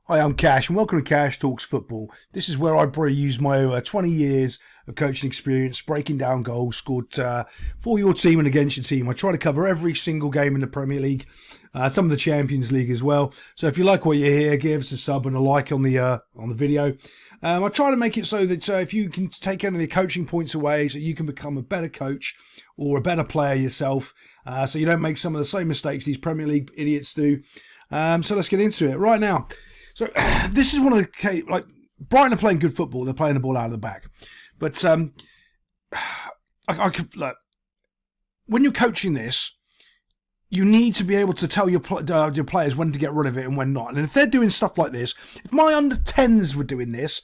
Hi, I'm Cash, and welcome to Cash Talks Football. This is where I probably use my over 20 years of coaching experience, breaking down goals scored for your team and against your team. I try to cover every single game in the Premier League, some of the Champions League as well. So if you like what you hear, give us a sub and a like on the video. I try to make it so that if you can take any of the coaching points away, so you can become a better coach or a better player yourself, so you don't make some of the same mistakes these Premier League idiots do. So let's get into it right now. So this is one of the, like, Brighton are playing good football. They're playing the ball out of the back. But I could, look, when you're coaching this, you need to be able to tell your players when to get rid of it and when not. And if they're doing stuff like this, if my under-10s were doing this,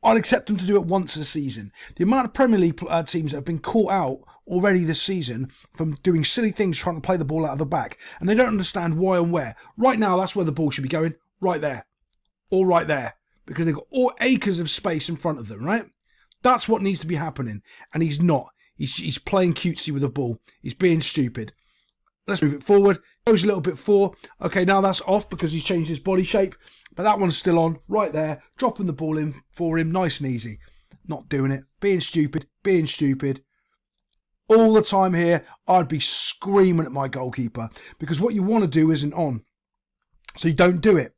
I'd accept them to do it once a season. The amount of Premier League teams that have been caught out already this season from doing silly things trying to play the ball out of the back, and they don't understand why and where. Right now, that's where the ball should be going, right there. All right there, because they've got all acres of space in front of them, right? That's what needs to be happening, and he's not. He's playing cutesy with the ball. He's being stupid. Let's move it forward. Goes a little bit forward. Okay, now that's off because he's changed his body shape, but that one's still on, right there, dropping the ball in for him, nice and easy. Not doing it. Being stupid. All the time here, I'd be screaming at my goalkeeper because what you want to do isn't on. So you don't do it.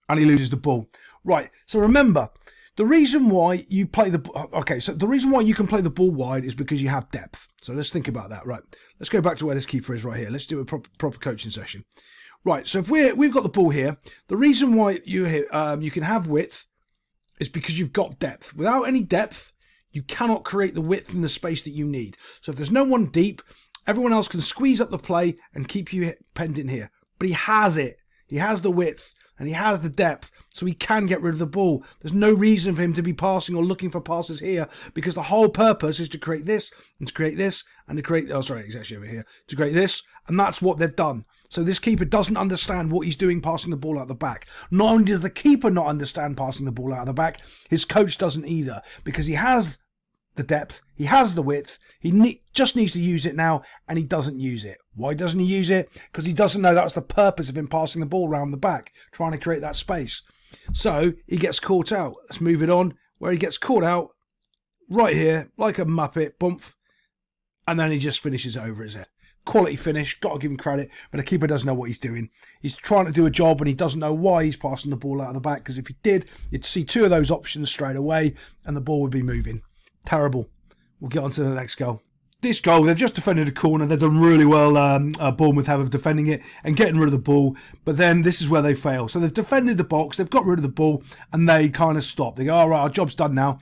And he loses the ball. Right, so remember, the reason why you play the reason why you can play the ball wide is because you have depth. So let's think about that. Right, let's go back to where this keeper is right here. Let's do a proper coaching session. Right, so if we've got the ball here, the reason why you can have width is because you've got depth. Without any depth, you cannot create the width and the space that you need. So if there's no one deep, everyone else can squeeze up the play and keep you penned in here. But he has it. He has the width. And he has the depth, so he can get rid of the ball. There's no reason for him to be passing or looking for passes here, because the whole purpose is to create this, and to create this, and to create... Oh, sorry, he's actually over here. To create this, and that's what they've done. So this keeper doesn't understand what he's doing passing the ball out the back. Not only does the keeper not understand passing the ball out of the back, his coach doesn't either, because he has the depth, he has the width, he just needs to use it now, and he doesn't use it. Why doesn't he use it? Because he doesn't know that's the purpose of him passing the ball around the back, trying to create that space. So he gets caught out. Let's move it on, where he gets caught out right here, like a muppet, bump, and then he just finishes it over his head. Quality finish, got to give him credit, but the keeper doesn't know what he's doing. He's trying to do a job and he doesn't know why he's passing the ball out of the back, because if he did, you'd see two of those options straight away and the ball would be moving. Terrible. We'll get on to the next goal. This goal, they've just defended a corner. They've done really well, Bournemouth have, of defending it and getting rid of the ball. But then this is where they fail. So they've defended the box, they've got rid of the ball, and they kind of stop. They go, all right, our job's done now.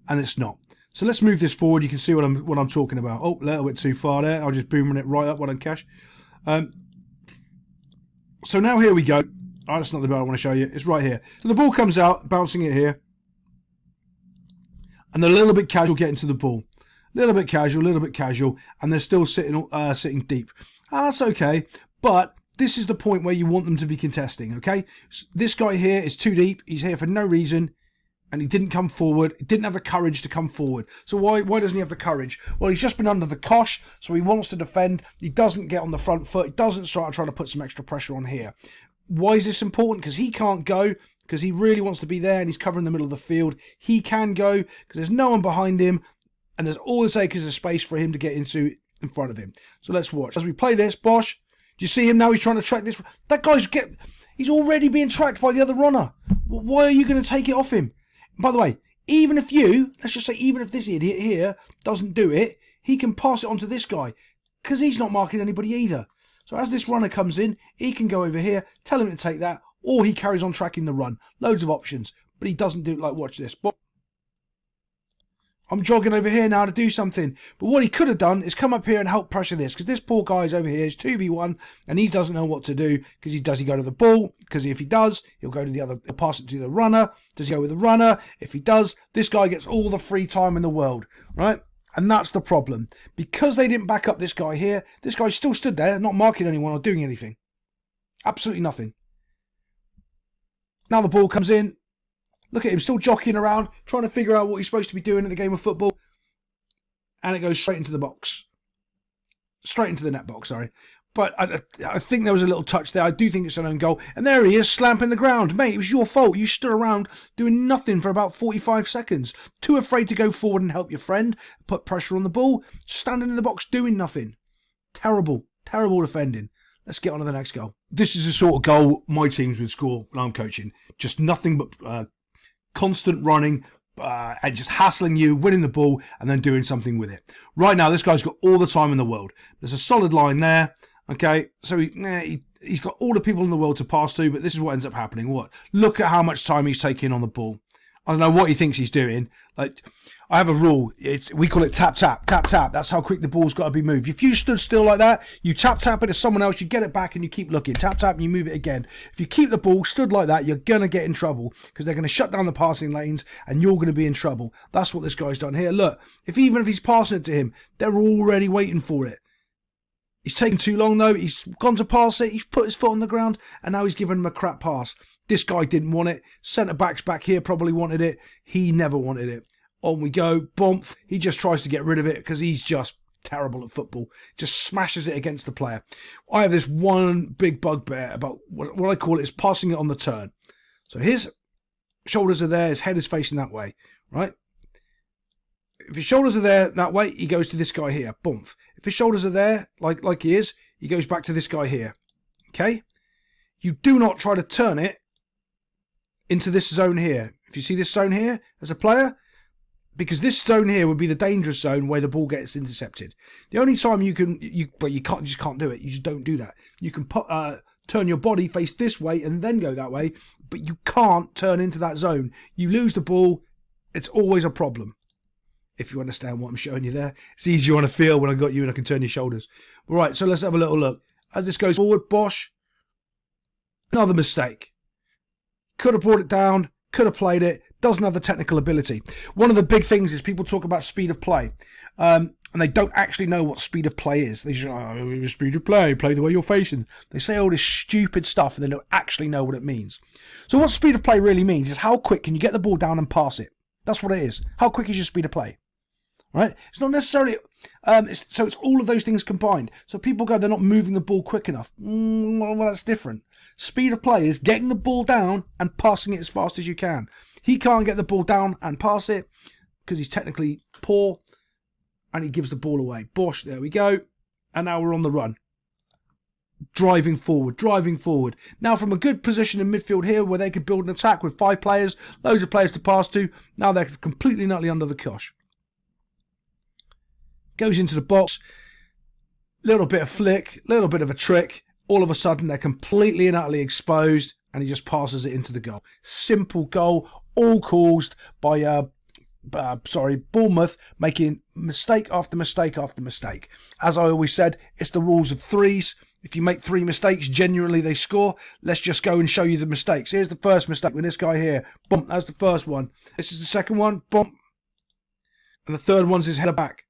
And it's not. So let's move this forward. You can see what I'm talking about. Oh, a little bit too far there. I'll just booming it right up one on Cash. So now here we go. Oh, that's not the ball I want to show you. It's right here. So the ball comes out, bouncing it here. And they're a little bit casual getting to the ball. A little bit casual, and they're still sitting deep. That's okay, but this is the point where you want them to be contesting, okay? This guy here is too deep. He's here for no reason, and he didn't come forward. He didn't have the courage to come forward. So why doesn't he have the courage? Well, he's just been under the cosh, so he wants to defend. He doesn't get on the front foot. He doesn't start trying to put some extra pressure on here. Why is this important? Because he can't go, because he really wants to be there, and he's covering the middle of the field. He can go, because there's no one behind him, and there's all this acres of space for him to get into in front of him. So let's watch. As we play this, Bosch, do you see him now? He's trying to track this. That guy's he's already being tracked by the other runner. Why are you going to take it off him? By the way, even if let's just say, even if this idiot here doesn't do it, he can pass it on to this guy, because he's not marking anybody either. So as this runner comes in, he can go over here, tell him to take that, or he carries on tracking the run. Loads of options, but he doesn't do it. Like, watch this. I'm jogging over here now to do something. But what he could have done is come up here and help pressure this, because this poor guy's over here is 2v1 and he doesn't know what to do. Because does he go to the ball? Because if he does, he'll go to the other, he'll pass it to the runner. Does he go with the runner? If he does, this guy gets all the free time in the world, right? And that's the problem. Because they didn't back up this guy here, this guy still stood there, not marking anyone or doing anything. Absolutely nothing. Now the ball comes in. Look at him, still jockeying around, trying to figure out what he's supposed to be doing in the game of football. And it goes straight into the box. Straight into the net box, sorry. But I think there was a little touch there. I do think it's an own goal. And there he is, slamping the ground. Mate, it was your fault. You stood around doing nothing for about 45 seconds. Too afraid to go forward and help your friend, put pressure on the ball, standing in the box doing nothing. Terrible, terrible defending. Let's get on to the next goal. This is the sort of goal my teams would score when I'm coaching. Just nothing but constant running and just hassling you, winning the ball, and then doing something with it. Right now, this guy's got all the time in the world. There's a solid line there. Okay, so he's got all the people in the world to pass to, but this is what ends up happening. What? Look at how much time he's taking on the ball. I don't know what he thinks he's doing. Like, I have a rule. We call it tap, tap, tap, tap. That's how quick the ball's got to be moved. If you stood still like that, you tap, tap it to someone else, you get it back and you keep looking. Tap, tap, and you move it again. If you keep the ball stood like that, you're going to get in trouble because they're going to shut down the passing lanes and you're going to be in trouble. That's what this guy's done here. Look, even if he's passing it to him, they're already waiting for it. He's taken too long, though. He's gone to pass it. He's put his foot on the ground, and now he's given him a crap pass. This guy didn't want it. Centre-backs back here probably wanted it. He never wanted it. On we go. Bomph. He just tries to get rid of it because he's just terrible at football. Just smashes it against the player. I have this one big bugbear about what I call it is passing it on the turn. So his shoulders are there. His head is facing that way, right? If his shoulders are there that way, he goes to this guy here. Boom. If his shoulders are there, like he is, he goes back to this guy here. Okay? You do not try to turn it into this zone here. If you see this zone here as a player, because this zone here would be the dangerous zone where the ball gets intercepted. The only time you just can't do it. You just don't do that. You can turn your body face this way and then go that way, but you can't turn into that zone. You lose the ball. It's always a problem. If you understand what I'm showing you there. It's easier on a field when I got you and I can turn your shoulders. All right, so let's have a little look. As this goes forward, Bosch. Another mistake. Could have brought it down. Could have played it. Doesn't have the technical ability. One of the big things is people talk about speed of play. And they don't actually know what speed of play is. They just, speed of play the way you're facing. They say all this stupid stuff and they don't actually know what it means. So what speed of play really means is how quick can you get the ball down and pass it. That's what it is. How quick is your speed of play? Right? It's not necessarily... so it's all of those things combined. So people go, they're not moving the ball quick enough. Well, that's different. Speed of play is getting the ball down and passing it as fast as you can. He can't get the ball down and pass it because he's technically poor and he gives the ball away. Bosch, there we go. And now we're on the run. Driving forward. Now from a good position in midfield here where they could build an attack with 5 players, loads of players to pass to, now they're completely and utterly under the cosh. Goes into the box, little bit of flick, little bit of a trick. All of a sudden, they're completely and utterly exposed, and he just passes it into the goal. Simple goal, all caused by Bournemouth making mistake after mistake after mistake. As I always said, it's the rules of threes. If you make 3 mistakes, genuinely they score. Let's just go and show you the mistakes. Here's the first mistake with this guy here. Boom, that's the first one. This is the second one. Boom. And the third one's his header back.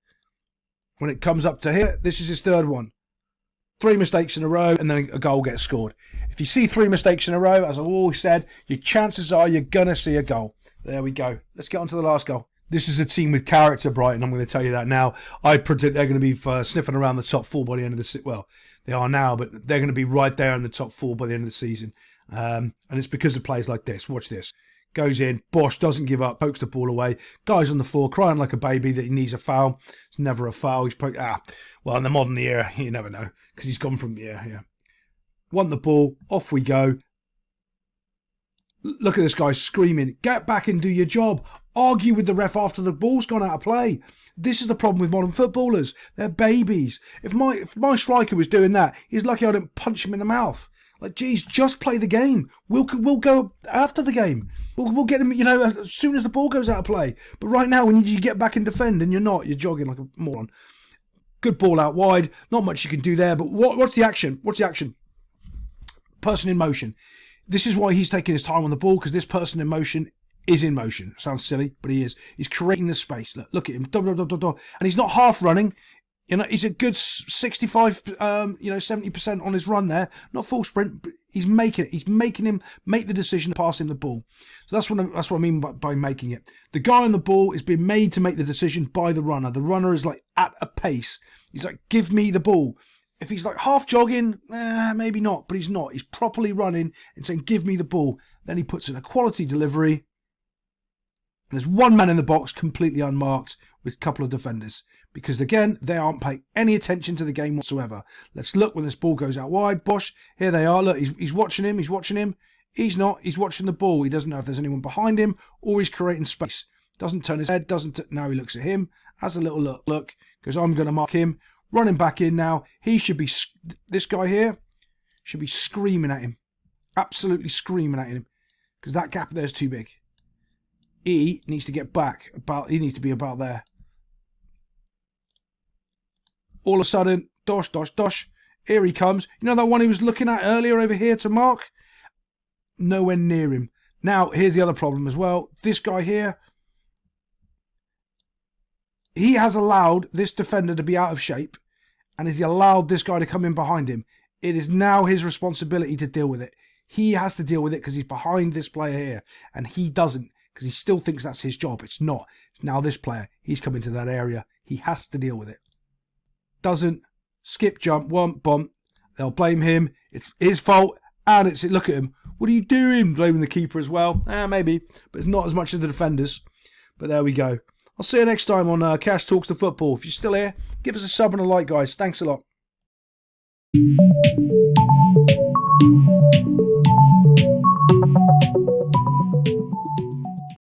When it comes up to here, this is his third one. 3 mistakes in a row, and then a goal gets scored. If you see 3 mistakes in a row, as I've always said, your chances are you're going to see a goal. There we go. Let's get on to the last goal. This is a team with character, Brighton. I'm going to tell you that now. I predict they're going to be sniffing around the top 4 by the end of the season. Well, they are now, but they're going to be right there in the top 4 by the end of the season. And it's because of players like this. Watch this. Goes in, Bosch doesn't give up, pokes the ball away. Guy's on the floor crying like a baby that he needs a foul. It's never a foul. He's well, in the modern era, you never know because he's gone from won the ball. Off we go. Look at this guy screaming, "Get back and do your job." Argue with the ref after the ball's gone out of play. This is the problem with modern footballers. They're babies. If my striker was doing that, he's lucky I didn't punch him in the mouth. Like, geez, just play the game. We'll go after the game. We'll get him, as soon as the ball goes out of play. But right now, we need you to get back and defend, and you're not. You're jogging like a moron. Good ball out wide. Not much you can do there, but what's the action? What's the action? Person in motion. This is why he's taking his time on the ball, because this person in motion is in motion. Sounds silly, but he is. He's creating the space. Look at him. And he's not half running. He's a good 65, 70% on his run there. Not full sprint, but he's making it. He's making him make the decision to pass him the ball. So that's what I mean by making it. The guy on the ball is being made to make the decision by the runner. The runner is like at a pace. He's like, give me the ball. If he's like half jogging, maybe not, but he's not. He's properly running and saying, give me the ball. Then he puts in a quality delivery. And there's one man in the box completely unmarked with a couple of defenders. Because again, they aren't paying any attention to the game whatsoever. Let's look when this ball goes out wide. Bosch, here they are. Look, he's watching him. He's watching him. He's not. He's watching the ball. He doesn't know if there's anyone behind him or he's creating space. Doesn't turn his head. Now he looks at him. Has a little look. Goes, I'm going to mark him. Running back in now. He should be, this guy here, should be screaming at him. Absolutely screaming at him. Because that gap there is too big. He needs to get back. He needs to be about there. All of a sudden, dosh. Here he comes. You know that one he was looking at earlier over here to mark? Nowhere near him. Now, here's the other problem as well. This guy here, he has allowed this defender to be out of shape, and has he allowed this guy to come in behind him. It is now his responsibility to deal with it. He has to deal with it because he's behind this player here, and he doesn't because he still thinks that's his job. It's not. It's now this player. He's come into that area. He has to deal with it. Doesn't. Skip, jump, one, bump. They'll blame him. It's his fault, and it's, look at him. What are you doing? Blaming the keeper as well. Maybe, but it's not as much as the defenders. But there we go. I'll see you next time on Cash Talks the Football. If you're still here, give us a sub and a like, guys. Thanks a lot.